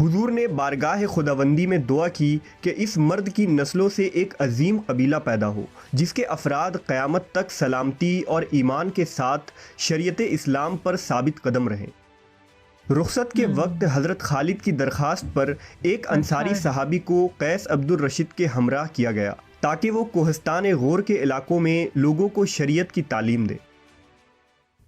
حضور نے بارگاہ خداوندی میں دعا کی کہ اس مرد کی نسلوں سے ایک عظیم قبیلہ پیدا ہو جس کے افراد قیامت تک سلامتی اور ایمان کے ساتھ شریعت اسلام پر ثابت قدم رہیں۔ رخصت کے وقت حضرت خالد کی درخواست پر ایک انصاری صحابی کو قیس عبد الرشید کے ہمراہ کیا گیا تاکہ وہ کوہستان غور کے علاقوں میں لوگوں کو شریعت کی تعلیم دے۔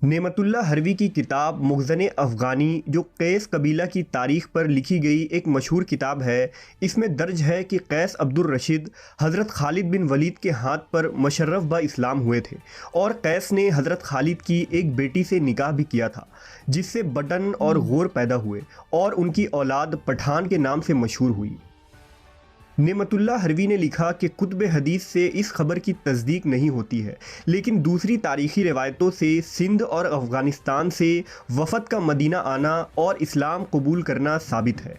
نعمت اللہ ہروی کی کتاب مخزن افغانی، جو قیس قبیلہ کی تاریخ پر لکھی گئی ایک مشہور کتاب ہے، اس میں درج ہے کہ قیس عبد الرشید حضرت خالد بن ولید کے ہاتھ پر مشرف با اسلام ہوئے تھے، اور قیس نے حضرت خالد کی ایک بیٹی سے نکاح بھی کیا تھا جس سے بٹن اور غور پیدا ہوئے، اور ان کی اولاد پٹھان کے نام سے مشہور ہوئی۔ نعمت اللہ ہروی نے لکھا کہ کتب حدیث سے اس خبر کی تصدیق نہیں ہوتی ہے، لیکن دوسری تاریخی روایتوں سے سندھ اور افغانستان سے وفد کا مدینہ آنا اور اسلام قبول کرنا ثابت ہے۔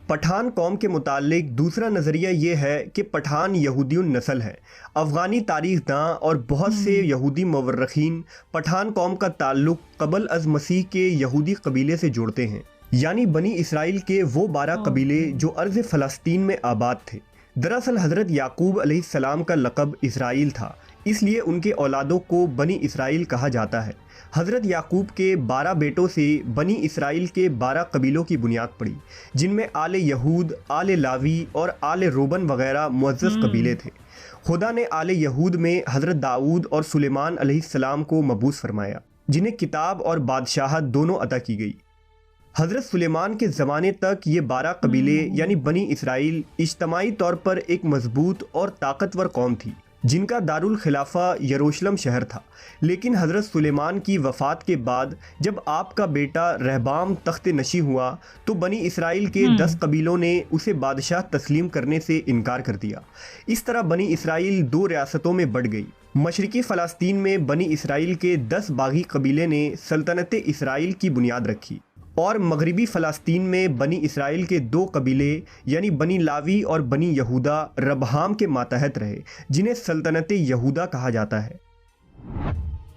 پٹھان قوم کے متعلق دوسرا نظریہ یہ ہے کہ پٹھان یہودی النسل ہے۔ افغانی تاریخ داں اور بہت سے یہودی مورخین پٹھان قوم کا تعلق قبل از مسیح کے یہودی قبیلے سے جوڑتے ہیں، یعنی بنی اسرائیل کے وہ 12 قبیلے جو ارض فلسطین میں آباد تھے۔ دراصل حضرت یعقوب علیہ السلام کا لقب اسرائیل تھا، اس لیے ان کے اولادوں کو بنی اسرائیل کہا جاتا ہے۔ حضرت یعقوب کے 12 بیٹوں سے بنی اسرائیل کے 12 قبیلوں کی بنیاد پڑی، جن میں آل یہود، آل لاوی اور آل روبن وغیرہ معزز قبیلے تھے۔ خدا نے آل یہود میں حضرت داؤد اور سلیمان علیہ السلام کو مبعوث فرمایا، جنہیں کتاب اور بادشاہت دونوں عطا کی گئی۔ حضرت سلیمان کے زمانے تک یہ 12 قبیلے یعنی بنی اسرائیل اجتماعی طور پر ایک مضبوط اور طاقتور قوم تھی، جن کا دارالخلافہ یروشلم شہر تھا۔ لیکن حضرت سلیمان کی وفات کے بعد جب آپ کا بیٹا رہبام تخت نشین ہوا تو بنی اسرائیل کے 10 قبیلوں نے اسے بادشاہ تسلیم کرنے سے انکار کر دیا۔ اس طرح بنی اسرائیل 2 ریاستوں میں بٹ گئی۔ مشرقی فلسطین میں بنی اسرائیل کے 10 باغی قبیلے نے سلطنت اسرائیل کی بنیاد رکھی، اور مغربی فلسطین میں بنی اسرائیل کے 2 قبیلے یعنی بنی لاوی اور بنی یہودا ربہام کے ماتحت رہے، جنہیں سلطنت یہودا کہا جاتا ہے۔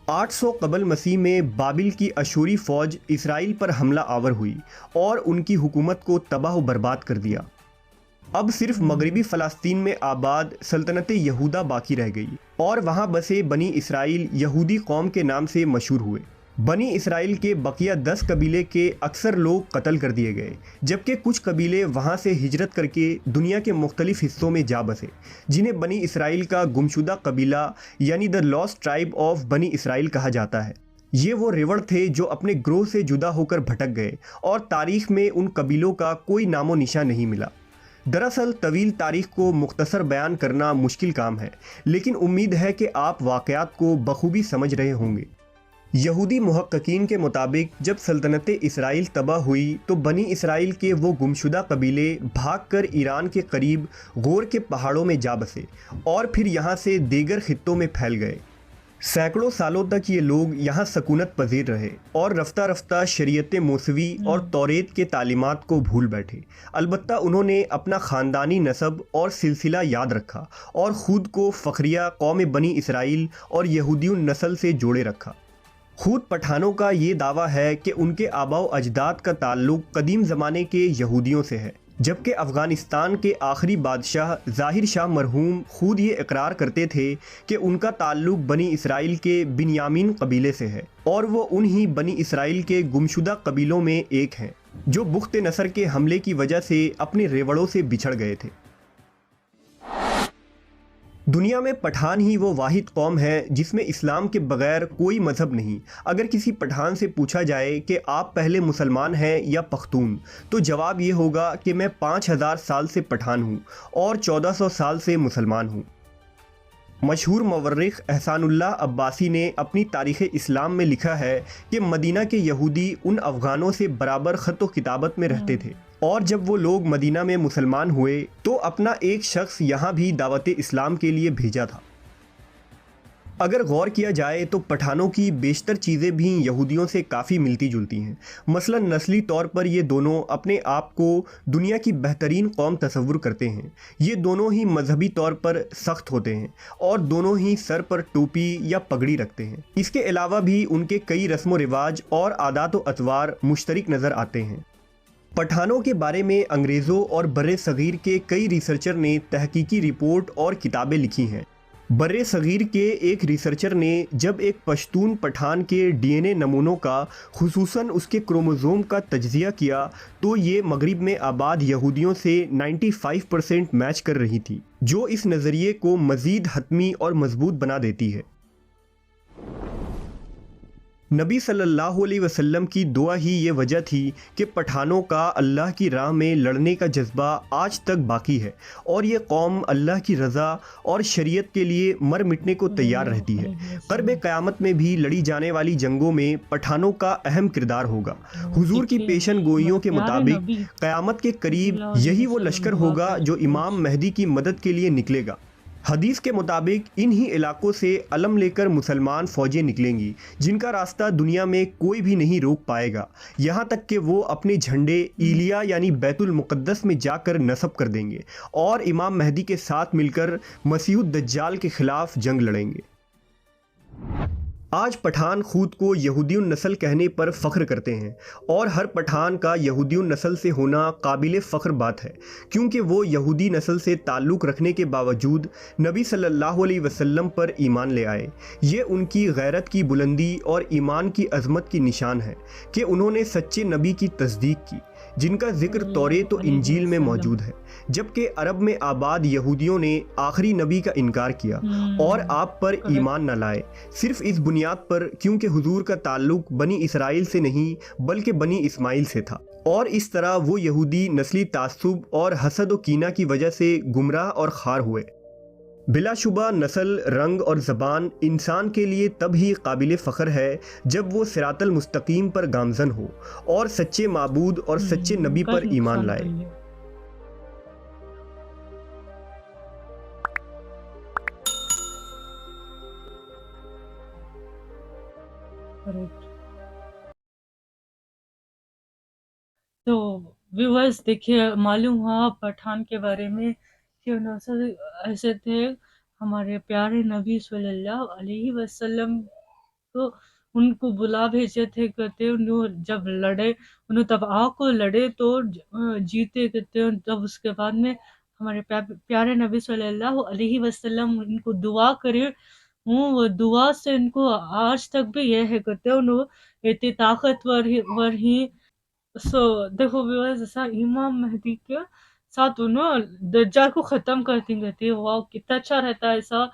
800 قبل مسیح میں بابل کی اشوری فوج اسرائیل پر حملہ آور ہوئی اور ان کی حکومت کو تباہ و برباد کر دیا۔ اب صرف مغربی فلسطین میں آباد سلطنت یہودا باقی رہ گئی، اور وہاں بسے بنی اسرائیل یہودی قوم کے نام سے مشہور ہوئے۔ بنی اسرائیل کے بقیہ 10 قبیلے کے اکثر لوگ قتل کر دیے گئے، جبکہ کچھ قبیلے وہاں سے ہجرت کر کے دنیا کے مختلف حصوں میں جا بسے، جنہیں بنی اسرائیل کا گمشدہ قبیلہ یعنی دا لاسٹ ٹرائب آف بنی اسرائیل کہا جاتا ہے۔ یہ وہ ریوڑ تھے جو اپنے گروہ سے جدا ہو کر بھٹک گئے، اور تاریخ میں ان قبیلوں کا کوئی نام و نشان نہیں ملا۔ دراصل طویل تاریخ کو مختصر بیان کرنا مشکل کام ہے، لیکن امید ہے کہ آپ واقعات کو بخوبی سمجھ رہے ہوں گے۔ یہودی محققین کے مطابق جب سلطنت اسرائیل تباہ ہوئی تو بنی اسرائیل کے وہ گمشدہ قبیلے بھاگ کر ایران کے قریب غور کے پہاڑوں میں جا بسے، اور پھر یہاں سے دیگر خطوں میں پھیل گئے۔ سینکڑوں سالوں تک یہ لوگ یہاں سکونت پذیر رہے، اور رفتہ رفتہ شریعت موسوی اور توریت کے تعلیمات کو بھول بیٹھے۔ البتہ انہوں نے اپنا خاندانی نسب اور سلسلہ یاد رکھا، اور خود کو فخریہ قوم بنی اسرائیل اور یہودی النسل سے جوڑے رکھا۔ خود پٹھانوں کا یہ دعویٰ ہے کہ ان کے آباء و اجداد کا تعلق قدیم زمانے کے یہودیوں سے ہے، جبکہ افغانستان کے آخری بادشاہ ظاہر شاہ مرحوم خود یہ اقرار کرتے تھے کہ ان کا تعلق بنی اسرائیل کے بنیامین قبیلے سے ہے، اور وہ انہی بنی اسرائیل کے گمشدہ قبیلوں میں ایک ہیں جو بخت نصر کے حملے کی وجہ سے اپنے ریوڑوں سے بچھڑ گئے تھے۔ دنیا میں پٹھان ہی وہ واحد قوم ہے جس میں اسلام کے بغیر کوئی مذہب نہیں۔ اگر کسی پٹھان سے پوچھا جائے کہ آپ پہلے مسلمان ہیں یا پختون، تو جواب یہ ہوگا کہ میں 5000 سال سے پٹھان ہوں اور 1400 سال سے مسلمان ہوں۔ مشہور مورخ احسان اللہ عباسی نے اپنی تاریخ اسلام میں لکھا ہے کہ مدینہ کے یہودی ان افغانوں سے برابر خط و کتابت میں رہتے تھے، اور جب وہ لوگ مدینہ میں مسلمان ہوئے تو اپنا ایک شخص یہاں بھی دعوت اسلام کے لیے بھیجا تھا۔ اگر غور کیا جائے تو پٹھانوں کی بیشتر چیزیں بھی یہودیوں سے کافی ملتی جلتی ہیں۔ مثلا نسلی طور پر یہ دونوں اپنے آپ کو دنیا کی بہترین قوم تصور کرتے ہیں۔ یہ دونوں ہی مذہبی طور پر سخت ہوتے ہیں اور دونوں ہی سر پر ٹوپی یا پگڑی رکھتے ہیں۔ اس کے علاوہ بھی ان کے کئی رسم و رواج اور عادات و اطوار مشترک نظر آتے ہیں۔ پٹھانوں کے بارے میں انگریزوں اور بر صغیر کے کئی ریسرچر نے تحقیقی رپورٹ اور کتابیں لکھی ہیں۔ بر صغیر کے ایک ریسرچر نے جب ایک پشتون پٹھان کے ڈی این اے نمونوں کا خصوصاً اس کے کروموزوم کا تجزیہ کیا تو یہ مغرب میں آباد یہودیوں سے 95% میچ کر رہی تھی، جو اس نظریے کو مزید حتمی اور مضبوط بنا دیتی ہے۔ نبی صلی اللہ علیہ وسلم کی دعا ہی یہ وجہ تھی کہ پٹھانوں کا اللہ کی راہ میں لڑنے کا جذبہ آج تک باقی ہے اور یہ قوم اللہ کی رضا اور شریعت کے لیے مر مٹنے کو تیار رہتی ہے۔ قرب قیامت میں بھی لڑی جانے والی جنگوں میں پٹھانوں کا اہم کردار ہوگا۔ حضور کی پیشن گوئیوں کے مطابق قیامت کے قریب یہی وہ لشکر ہوگا جو امام مہدی کی مدد کے لیے نکلے گا۔ حدیث کے مطابق انہی علاقوں سے علم لے کر مسلمان فوجیں نکلیں گی جن کا راستہ دنیا میں کوئی بھی نہیں روک پائے گا، یہاں تک کہ وہ اپنے جھنڈے ایلیا یعنی بیت المقدس میں جا کر نصب کر دیں گے اور امام مہدی کے ساتھ مل کر مسیح الدجال کے خلاف جنگ لڑیں گے۔ آج پٹھان خود کو یہودی النسل کہنے پر فخر کرتے ہیں اور ہر پٹھان کا یہودی النسل سے ہونا قابل فخر بات ہے، کیونکہ وہ یہودی نسل سے تعلق رکھنے کے باوجود نبی صلی اللہ علیہ وسلم پر ایمان لے آئے۔ یہ ان کی غیرت کی بلندی اور ایمان کی عظمت کی نشان ہے کہ انہوں نے سچے نبی کی تصدیق کی، جن کا ذکر توریت و انجیل میں موجود ہے، جبکہ عرب میں آباد یہودیوں نے آخری نبی کا انکار کیا اور آپ پر ایمان نہ لائے، صرف اس بنیاد پر کیونکہ حضور کا تعلق بنی اسرائیل سے نہیں بلکہ بنی اسماعیل سے تھا، اور اس طرح وہ یہودی نسلی تعصب اور حسد و کینہ کی وجہ سے گمراہ اور خوار ہوئے۔ بلا شبہ نسل، رنگ اور زبان انسان کے لیے تب ہی قابل فخر ہے جب وہ صراط المستقیم پر گامزن ہو اور سچے معبود اور سچے نبی پر ایمان لائے۔ تو ویورز دیکھیے، معلوم ہوا پٹھان کے بارے میں کہ انہوں ایسے تھے، ہمارے پیارے نبی صلی اللہ علیہ وسلم کو ان کو بلا بھیجے تھے، کہتے انہوں جب لڑے انہوں تب آ کو لڑے تو جیتے، کہتے تب اس کے بعد میں ہمارے پیارے نبی صلی اللہ علیہ وسلم ان کو دعا کرے، وہ دعا سے ان کو آج تک بھی یہ ہے، کہتے انہوں اتنی طاقتور ہی۔ سو دیکھو ویورز، ایسا امام مہدی کے ساتھ انہوں دجال کو ختم کرتی رہتی ہے، واو کتنا اچھا رہتا ہے ایسا۔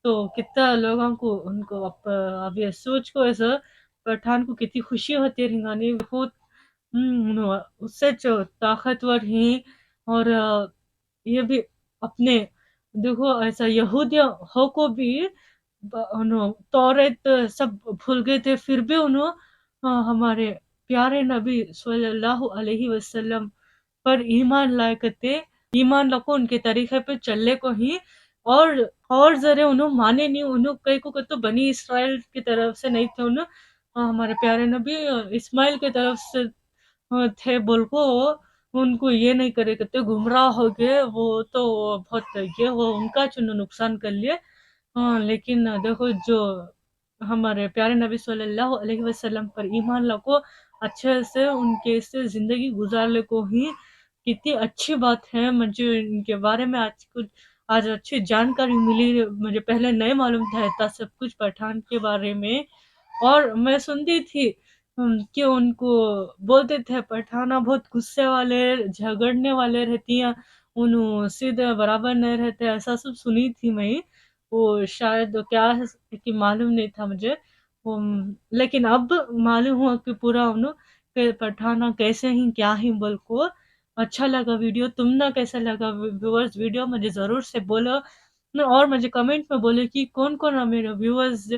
تو کتنا لوگوں کو ان کو اب یہ سوچ کو ایسا پٹھان کو کتنی خوشی ہوتی ہے رنگانی خود اس سے جو طاقتور ہیں، اور یہ بھی اپنے دیکھو ایسا یہودیوں ہو کو بھی انہوں توریت سب بھول گئے تھے، پھر بھی انہوں ہمارے پیارے نبی صلی اللہ علیہ وسلم پر ایمان لائے، کرتے ایمان رکھو ان کے طریقے پہ چلنے کو ہی، اور ذرے انہوں مانے نہیں، انہوں کئی کو تو بنی اسرائیل کی طرف سے نہیں تھے، انہوں ہمارے پیارے نبی اسماعیل کی طرف سے تھے، بول کو ان کو یہ نہیں کرے، کرتے گمراہ ہو گئے، وہ تو بہت یہ وہ ان کا چنو نقصان کر لیے۔ لیکن دیکھو جو ہمارے پیارے نبی صلی اللہ علیہ وسلم پر ایمان لکو، اچھے سے ان کے سے زندگی گزارنے کو ہی کتنی اچھی بات ہے۔ مجھے ان کے بارے میں آج اچھی جانکاری ملی، مجھے پہلے نہیں معلوم تھا سب کچھ پٹھان کے بارے میں، اور میں سنتی تھی کہ ان کو بولتے تھے پٹھانا بہت غصے والے جھگڑنے والے رہتی ہیں، انہوں سیدھے برابر نہیں رہتے، ایسا سب سنی تھی میں، وہ شاید کیا ہے کہ معلوم نہیں تھا مجھے، لیکن اب معلوم ہوا کہ پورا انہوں کہ پٹھانا کیسے ہی کیا ہی بول کو۔ اچھا لگا ویڈیو، تم نہ کیسا لگا ویورز ویڈیو مجھے ضرور سے بولو، اور مجھے کمنٹ میں بولے کہ کون کون میرے ویورز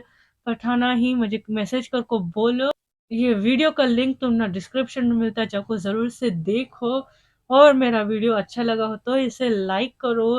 پٹھانا ہی مجھے میسج کر کو بولو۔ یہ ویڈیو کا لنک تم نہ ڈسکرپشن میں ملتا ہے، جا کو ضرور سے دیکھو، اور میرا ویڈیو اچھا لگا ہو تو اسے لائک کرو،